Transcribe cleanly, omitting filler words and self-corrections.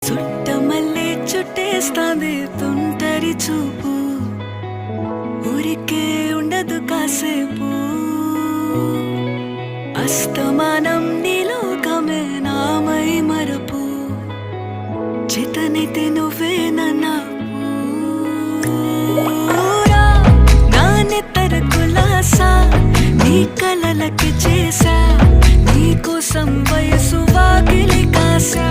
చుట్టమల్లే చుట్టేస్తాంది తుంటరి చూపు, ఊరికే ఉండదు కాసేపు. అస్తమానం నీలోకమే నామై మరపు, చేతనైతే నువ్వే నాన్నెత్తర కులాసా నీ కలలకి చేసా, నీ కోసం వయసు వాకిలి కాసా.